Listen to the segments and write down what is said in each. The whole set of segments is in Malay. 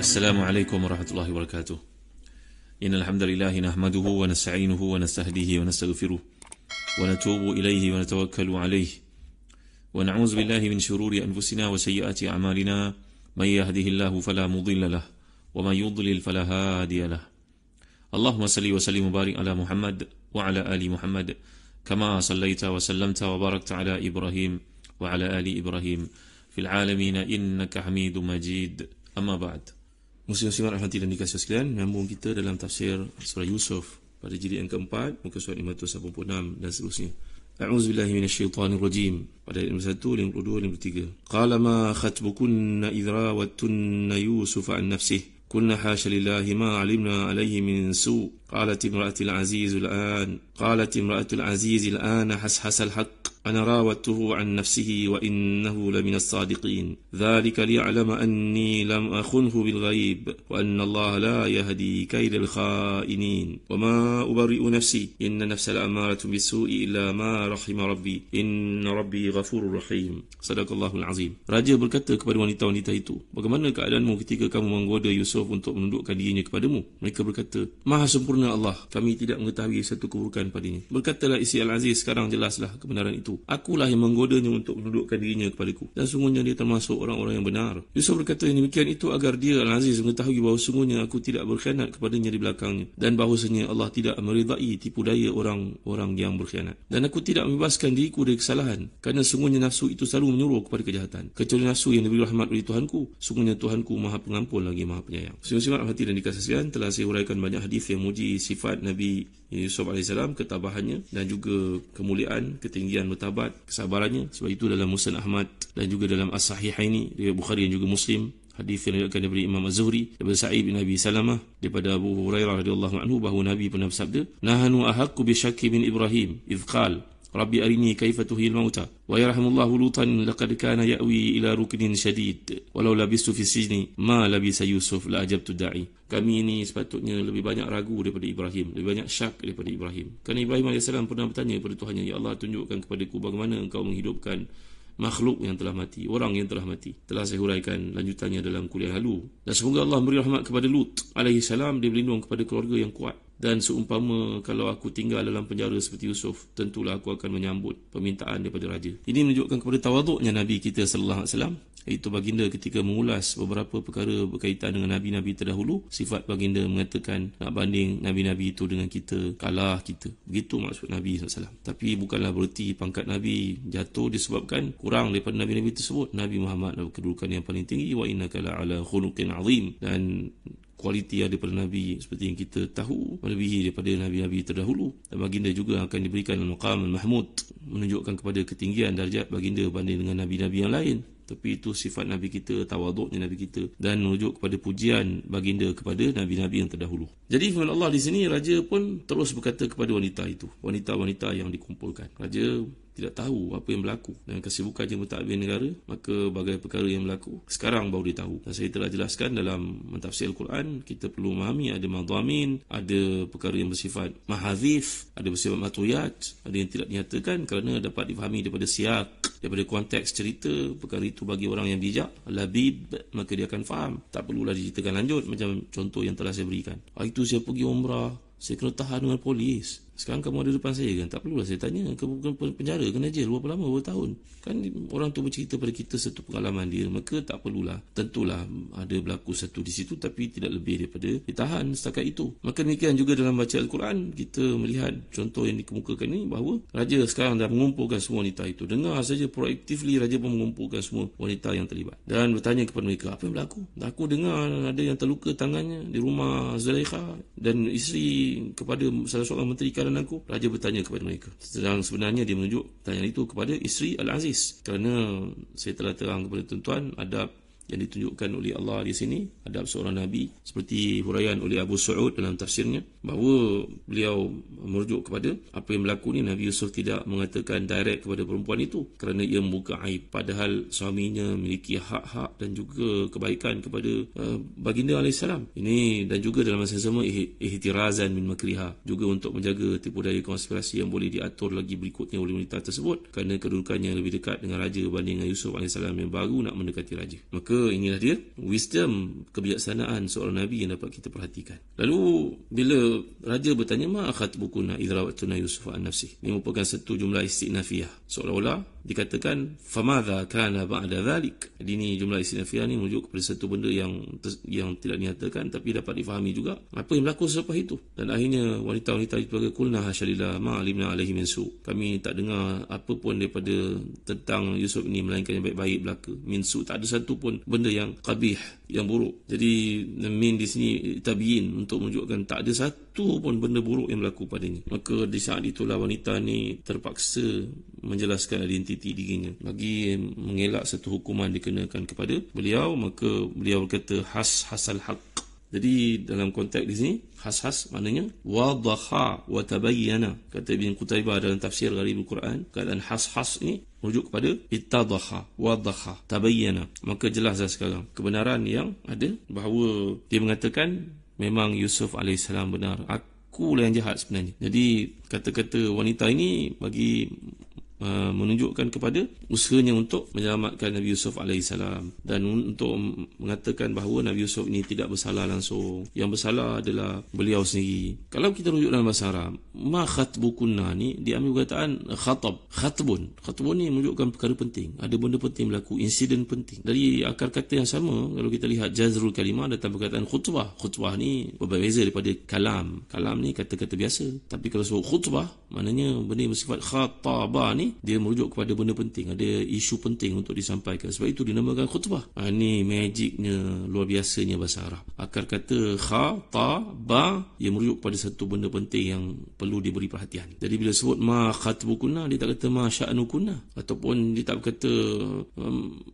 السلام عليكم ورحمة الله وبركاته. إن الحمد لله نحمده ونستعينه ونستهديه ونستغفره ونتوب إليه ونتوكل عليه ونعوذ بالله من شرور أنفسنا وسيئات أعمالنا. من يهده الله فلا مضل له ومن يضلل فلا هادي له. اللهم صل وسلم وبارك على محمد وعلى آل محمد كما صليت وسلمت وباركت على إبراهيم وعلى آل إبراهيم في العالمين إنك حميد مجيد. أما بعد. Muslim-muslimat rahmati dan dikasihi sekalian, menyambung kita dalam tafsir surah Yusuf pada jilid yang keempat, muka surat 586 dan seterusnya. A'udzubillahi minasyaitanir rajim. Pada ayat 51, 52, 53. Qala ma khatbukunna idh rawattunna Yusuf an nafsihi قلنا حاش لله ما علمنا عليه من سوء قالت امرأة العزيز الآن حسحس الحق أنا راودته عن نفسه وإنه لمن الصادقين ذلك ليعلم أني لم أخنه بالغيب وأن الله لا يهدي كيد الخائنين وما أبرئ نفسي إن النفس لأمارة بالسوء إلا ما رحم ربي إن ربي غفور رحيم. صدق Allahul Azim. Raja berkata kepada wanita-wanita itu, bagaimana keadaanmu ketika kamu menggoda Yusuf untuk menundukkan dirinya kepadamu? Mereka berkata, Maha sempurna Allah, kami tidak mengetahui satu keburukan padanya. Berkatalah isteri Al-Aziz, sekarang jelaslah kebenaran itu. Akulah yang menggodanya untuk menundukkan dirinya kepadaku, dan sungguhnya dia termasuk orang-orang yang benar. Yusuf berkata yang demikian itu agar dia Al-Aziz mengetahui bahawa sungguhnya aku tidak berkhianat kepadanya di belakangnya, dan bahawasanya Allah tidak meridai tipu daya orang-orang yang berkhianat. Dan aku tidak membebaskan diriku dari kesalahan, kerana sungguhnya nafsu itu selalu menyuruh kepada kejahatan, kecuali nafsu yang diberi rahmat oleh Tuhanku. Sungguhnya Tuhanku Maha Pengampun lagi Maha Penyayang. Muslim-muslimat rahmati dan dikasihi sekalian, telah saya huraikan banyak hadis yang memuji sifat Nabi Yusuf AS, ketabahannya dan juga kemuliaan, ketinggian martabat, kesabarannya. Sebab itu dalam Musnad Ahmad dan juga dalam As-Sahihaini, riwayat Bukhari dan juga Muslim, hadis yang diriwayatkan daripada Imam Az-Zuhri daripada Sa'id bin Abi Salamah daripada Abu Hurairah radhiyallahu anhu bahawa Nabi pernah bersabda, nahanu ahaqqu bi syakki min Ibrahim idh qala Rabbi arini kaifa tuhil mauta wa yarhamullahu lutan laqad kana ya'wi ila ruknin syadid walau labistu fi sijni ma labisa Yusuf la ajabtu da'i. Kami ini sepatutnya lebih banyak ragu daripada Ibrahim, lebih banyak syak daripada Ibrahim. Kerana Ibrahim AS pernah bertanya kepada Tuhannya, ya Allah, tunjukkan kepadaku bagaimana engkau menghidupkan makhluk yang telah mati, orang yang telah mati. Telah saya huraikan lanjutannya dalam kuliah lalu. Dan semoga Allah memberi rahmat kepada Lut alaihi salam, dia berlindung kepada keluarga yang kuat. Dan seumpama kalau aku tinggal dalam penjara seperti Yusuf, tentulah aku akan menyambut permintaan daripada raja. Ini menunjukkan kepada tawaduknya Nabi kita sallallahu alaihi wasallam, iaitu baginda ketika mengulas beberapa perkara berkaitan dengan nabi-nabi terdahulu. Sifat baginda mengatakan nak banding nabi-nabi itu dengan kita, kalah kita. Begitu maksud Nabi SAW. Tapi bukanlah bererti pangkat Nabi jatuh disebabkan kurang daripada nabi-nabi tersebut. Nabi Muhammad adalah kedudukan yang paling tinggi, wa innaka la'ala khuluqin azim, dan kualiti daripada Nabi seperti yang kita tahu melebihi daripada nabi-nabi terdahulu. Dan baginda juga akan diberikan al-maqam al-mahmud, menunjukkan kepada ketinggian darjat baginda banding dengan nabi-nabi yang lain. Tapi itu sifat Nabi kita, tawaduknya Nabi kita, dan merujuk kepada pujian baginda kepada nabi-nabi yang terdahulu. Jadi firman Allah di sini, raja pun terus berkata kepada wanita itu, wanita-wanita yang dikumpulkan. Raja tidak tahu apa yang berlaku, dan kesibukannya mentadbir negara, maka bagai perkara yang berlaku sekarang baru dia tahu. Dan saya telah jelaskan dalam mentafsir Al-Quran, kita perlu memahami ada madhamin, ada perkara yang bersifat mahadhif, ada bersifat matuyat, ada yang tidak dinyatakan kerana dapat difahami daripada siyak, daripada konteks cerita. Perkara itu bagi orang yang bijak, labib, maka dia akan faham. Tak perlulah diceritakan lanjut, macam contoh yang telah saya berikan. Hari itu saya pergi umrah, saya kena tahan dengan polis. Sekarang kamu ada depan saya kan? Tak perlulah saya tanya, kamu penjara, kena jail berapa lama, berapa tahun. Kan orang tu bercerita pada kita satu pengalaman dia, maka tak perlulah. Tentulah ada berlaku satu di situ, tapi tidak lebih daripada ditahan setakat itu. Maka demikian juga dalam baca Al-Quran, kita melihat contoh yang dikemukakan ini, bahawa raja sekarang dah mengumpulkan semua wanita itu. Dengar saja proaktifly raja pun mengumpulkan semua wanita yang terlibat, dan bertanya kepada mereka, apa yang berlaku? Aku dengar ada yang terluka tangannya di rumah Zulaikha dan isteri kepada salah seorang menteri aku. Raja bertanya kepada mereka, sedang sebenarnya dia menunjuk pertanyaan itu kepada isteri Al-Aziz, kerana saya telah terang kepada tuan-tuan adab yang ditunjukkan oleh Allah di sini, adab seorang Nabi, seperti huraian oleh Abu Su'ud dalam tafsirnya, bahawa beliau merujuk kepada apa yang berlaku ni. Nabi Yusuf tidak mengatakan direct kepada perempuan itu kerana ia membuka aib, padahal suaminya memiliki hak-hak dan juga kebaikan kepada baginda AS. Ini dan juga dalam masa sama ihtirazan min makriha, juga untuk menjaga tipu daya konspirasi yang boleh diatur lagi berikutnya oleh wanita tersebut, kerana kedudukannya lebih dekat dengan raja berbanding dengan Yusuf AS yang baru nak mendekati raja. Maka Maka inilah dia wisdom, kebijaksanaan seorang Nabi yang dapat kita perhatikan. Lalu bila raja bertanya, ma khatbukuna idh rawatuna Yusuf an nafsih, ini merupakan satu jumlah istinafiyah, seolah-olah dikatakan famadha kana ba'da dhalik. Jadi ini jumlah istinafiyah ni merujuk kepada satu benda yang tidak dinyatakan tapi dapat difahami juga apa yang berlaku selepas itu. Dan akhirnya wanita-wanita itu berkata, qulna hasyalillah ma alimna alaihi min su, kami tak dengar apa pun daripada tentang Yusuf ini melainkan yang baik-baik belaka. Min su, tak ada satu pun benda yang qabih, yang buruk. Jadi min di sini tabiin untuk menunjukkan tak ada satu pun benda buruk yang berlaku padanya. Maka di saat itulah wanita ni terpaksa menjelaskan identiti dirinya bagi mengelak satu hukuman dikenakan kepada beliau. Maka beliau berkata hasal haq. Jadi dalam konteks di sini has maknanya wadaha wa tabayyana. Kata Ibn Qutaybah dalam tafsir Gharibul Quran, keadaan has ini merujuk kepada ittadaha, wadaha, tabayyana. Maka jelaslah sekarang kebenaran yang ada, bahawa dia mengatakan memang Yusuf AS benar, akulah yang jahat sebenarnya. Jadi kata-kata wanita ini bagi menunjukkan kepada usahanya untuk menyelamatkan Nabi Yusuf AS dan untuk mengatakan bahawa Nabi Yusuf ini tidak bersalah langsung, yang bersalah adalah beliau sendiri. Kalau kita rujuk dalam bahasa Arab, ma khatbukunna ni diambil perkataan khatbun ni menunjukkan perkara penting, ada benda penting berlaku, insiden penting. Dari akar kata yang sama, kalau kita lihat jazrul kalimah datang perkataan khutbah ni berbeza daripada kalam ni kata-kata biasa. Tapi kalau sebut khutbah, maknanya benda yang bersifat khatabah ni dia merujuk kepada benda penting, ada isu penting untuk disampaikan. Sebab itu dinamakan khutbah. Ini magicnya, luar biasanya bahasa Arab. Akar kata khataba ia merujuk kepada satu benda penting yang perlu diberi perhatian. Jadi bila sebut ma khatbukunna, dia tak kata ma sya'nukunna, ataupun dia tak berkata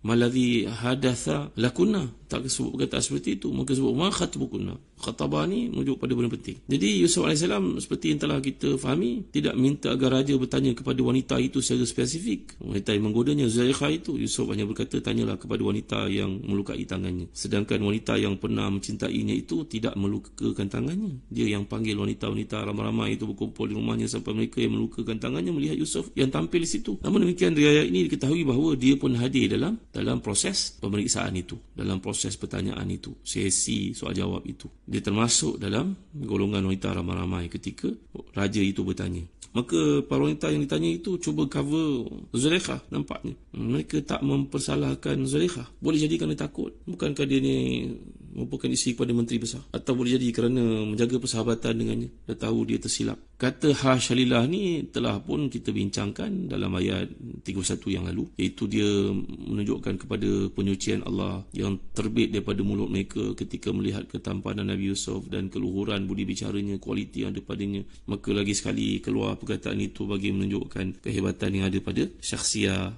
maladhi hadatha lakunna, tak sebut perkataan seperti itu. Maka sebut ma khatbukunna. Khataba ni merujuk pada benda penting. Jadi Yusuf AS seperti yang telah kita fahami, tidak minta agar raja bertanya kepada wanita itu secara spesifik. Wanita yang menggodanya, Zulaikha itu, Yusuf hanya berkata, tanyalah kepada wanita yang melukai tangannya. Sedangkan wanita yang pernah mencintainya itu tidak melukakan tangannya. Dia yang panggil wanita-wanita ramai-ramai itu berkumpul di rumahnya sampai mereka yang melukakan tangannya melihat Yusuf yang tampil di situ. Namun demikian, riwayat ini diketahui bahawa dia pun hadir dalam proses pemeriksaan itu, dalam proses pertanyaan itu, sesi soal jawab itu. Dia termasuk dalam golongan wanita ramai-ramai ketika raja itu bertanya. Maka para wanita yang ditanya itu cuba cover Zulaikha nampaknya. Mereka tak mempersalahkan Zulaikha. Boleh jadi kerana takut. Bukankah dia ni merupakan isteri kepada menteri besar? Atau boleh jadi kerana menjaga persahabatan dengannya. Dah tahu dia tersilap. Kata hasyalillah ni telah pun kita bincangkan dalam ayat 31 yang lalu. Iaitu dia menunjukkan kepada penyucian Allah yang terbit daripada mulut mereka ketika melihat ketampanan Nabi Yusuf dan keluhuran budi bicaranya, kualiti yang ada padanya. Maka lagi sekali keluar perkataan itu bagi menunjukkan kehebatan yang ada pada syakhsiah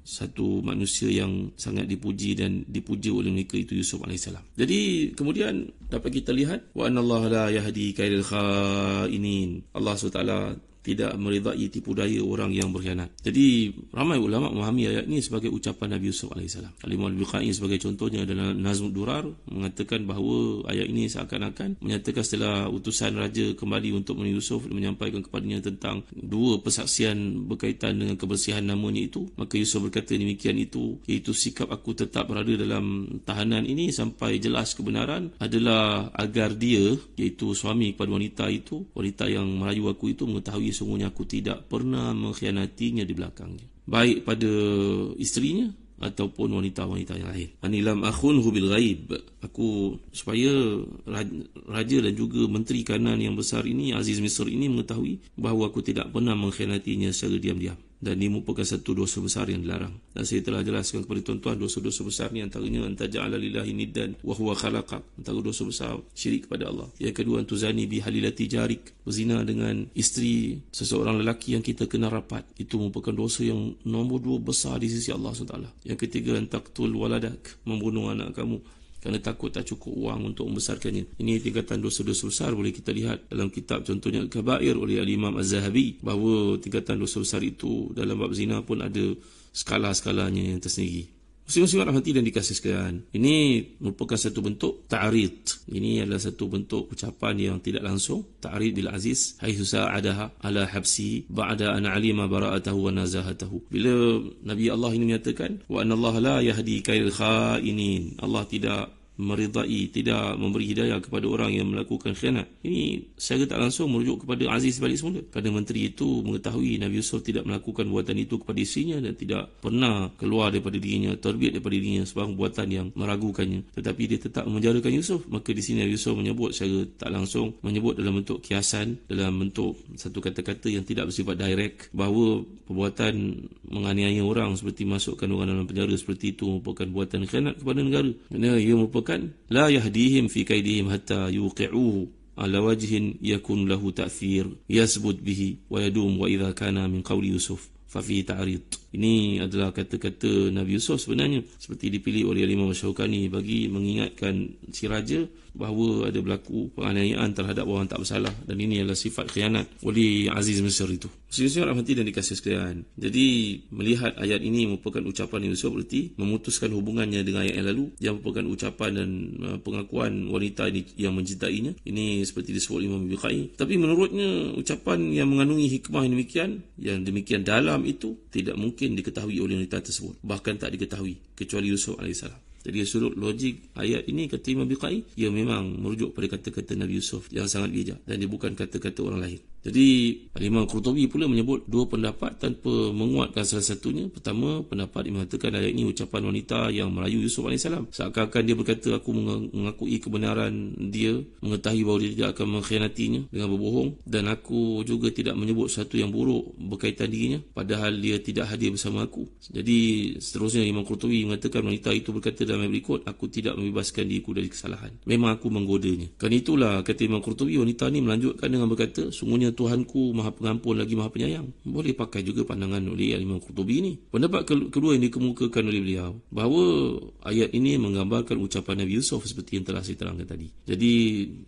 satu manusia yang sangat dipuji dan dipuja oleh mereka, itu Yusuf AS. Jadi kemudian dapat kita lihat wa anallaha la yahdi kaidal khainin. Allah SWT tidak meridai tipu daya orang yang berkhianat. Jadi ramai ulama memahami ayat ini sebagai ucapan Nabi Yusuf AS. Al-Imam Al-Bukhari sebagai contohnya dalam Nazmud Durar mengatakan bahawa ayat ini seakan-akan menyatakan setelah utusan raja kembali untuk Nabi Yusuf menyampaikan kepadanya tentang dua persaksian berkaitan dengan kebersihan namanya itu, maka Yusuf berkata demikian itu, iaitu sikap aku tetap berada dalam tahanan ini sampai jelas kebenaran adalah agar dia, iaitu suami kepada wanita itu, wanita yang merayu aku itu, mengetahui sungguhnya aku tidak pernah mengkhianatinya di belakangnya, baik pada isterinya ataupun wanita-wanita yang lain. Anilam akhunhu bil ghaib. Aku supaya raja dan juga menteri kanan yang besar ini, Aziz Misr ini, mengetahui bahawa aku tidak pernah mengkhianatinya secara diam-diam. Dan ini merupakan satu dosa besar yang dilarang. Dan saya telah jelaskan kepada tuan-tuan dosa-dosa besar ni antaranya antaja'ala lillahi niddan wa huwa khalaqak, antara dosa besar syirik kepada Allah. Yang kedua, antuzani bi halilati jarik, berzina dengan isteri seseorang lelaki yang kita kenal rapat. Itu merupakan dosa yang nombor 2 besar di sisi Allah SWT. Yang ketiga, antaqtul waladak, membunuh anak kamu kerana takut tak cukup wang untuk membesarkannya. Ini tingkatan dosa-dosa besar. Boleh kita lihat dalam kitab contohnya Al-Kabair oleh Al-Imam Az-Zahabi, bahawa tingkatan dosa besar itu dalam bab zina pun ada skala-skalanya yang tersendiri. Muslim-muslimat rahmati dan dikasihi sekalian, ini merupakan satu bentuk ta'rid. Ini adalah satu bentuk ucapan yang tidak langsung, ta'rid bil aziz haitsu sa'adaha ala habsi ba'da an alima bara'atahu wa nazahatahu. Bila Nabi Allah ini menyatakan wa anna Allah la yahdi kaidal khainin, Allah tidak meridai, tidak memberi hidayah kepada orang yang melakukan khianat. Ini secara tak langsung merujuk kepada Aziz balik semula, kerana menteri itu mengetahui Nabi Yusuf tidak melakukan buatan itu kepada isterinya dan tidak pernah keluar daripada dirinya, terbit daripada dirinya sebarang buatan yang meragukannya, tetapi dia tetap memenjarakan Yusuf. Maka di sini Nabi Yusuf menyebut secara tak langsung, menyebut dalam bentuk kiasan, dalam bentuk satu kata-kata yang tidak bersifat direct, bahawa perbuatan menganiaya orang seperti masukkan orang dalam penjara seperti itu merupakan buatan khianat kepada negara. Kerana ia merupakan la yahdihim fi kaidihim hatta yuqi'uhu ala wajhin yakun lahu ta'thir yasbut bihi wa yadum wa idha kana min qawli Yusuf fa fi ta'rid. Ini adalah kata-kata Nabi Yusuf sebenarnya seperti dipilih oleh Imam Syaukani bagi mengingatkan si raja bahawa ada berlaku penganiayaan terhadap orang tak bersalah, dan ini adalah sifat khianat oleh Aziz Mesir itu. Muslim-muslimat rahmati dan dikasihi sekalian, jadi melihat ayat ini merupakan ucapan Yusuf berarti memutuskan hubungannya dengan ayat yang lalu yang merupakan ucapan dan pengakuan wanita ini yang mencintainya. Ini seperti disebut Imam Biqai. Tapi menurutnya ucapan yang mengandungi hikmah yang demikian dalam itu tidak mungkin diketahui oleh wanita tersebut, bahkan tak diketahui kecuali Yusuf AS. Jadi sudut logik ayat ini kata Imam Biqai, ia memang merujuk pada kata-kata Nabi Yusuf yang sangat bijak dan dia bukan kata-kata orang lain. Jadi Imam Qurtubi pula menyebut dua pendapat tanpa menguatkan salah satunya. Pertama, pendapat yang mengatakan ayat ini ucapan wanita yang merayu Yusuf AS, seakan-akan dia berkata aku mengakui kebenaran dia, mengetahui bahawa dia tidak akan mengkhianatinya dengan berbohong, dan aku juga tidak menyebut sesuatu yang buruk berkaitan dirinya padahal dia tidak hadir bersama aku. Jadi seterusnya Imam Qurtubi mengatakan wanita itu berkata dalam ayat berikut, aku tidak membebaskan diriku dari kesalahan, memang aku menggodanya. Kerana itulah kata Imam Qurtubi, wanita ini melanjutkan dengan berkata, sungguhnya Tuhanku maha pengampun lagi maha penyayang. Boleh pakai juga pandangan oleh Imam Qurtubi ini. Pendapat kedua yang dikemukakan oleh beliau, bahawa ayat ini menggambarkan ucapan Nabi Yusuf seperti yang telah saya terangkan tadi. Jadi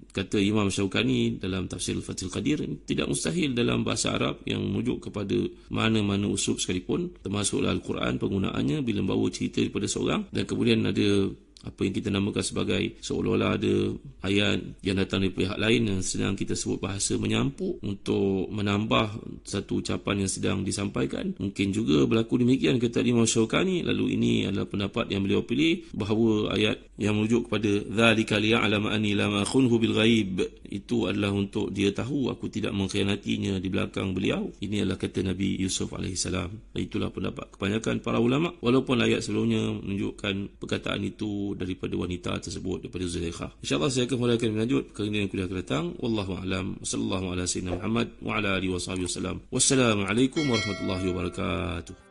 kata Imam Syaukani dalam tafsir Fathul Qadir, tidak mustahil dalam bahasa Arab yang merujuk kepada mana-mana uslub sekalipun, termasuklah Al-Quran penggunaannya bila membawa cerita daripada seorang dan kemudian ada apa yang kita namakan sebagai seolah-olah ada ayat yang datang dari pihak lain yang sedang kita sebut bahasa menyampuk untuk menambah satu ucapan yang sedang disampaikan. Mungkin juga berlaku demikian kata Imam Syaukani. Lalu ini adalah pendapat yang beliau pilih, bahawa ayat yang merujuk kepada dzalika liya'lama anni lam akhunhu bil ghaib, itu adalah untuk dia tahu aku tidak mengkhianatinya di belakang beliau. Ini adalah kata Nabi Yusuf AS. Itulah pendapat kebanyakan para ulama, walaupun ayat sebelumnya menunjukkan perkataan itu daripada wanita tersebut, daripada Zulaikha. InsyaAllah saya akan mulakan melanjut perkara yang kuliah akan datang. Wallahu a'lam. Sallallahu ala sayyidina Muhammad wa ala alihi wa sahbihi wasallam. Wassalamualaikum warahmatullahi wabarakatuh.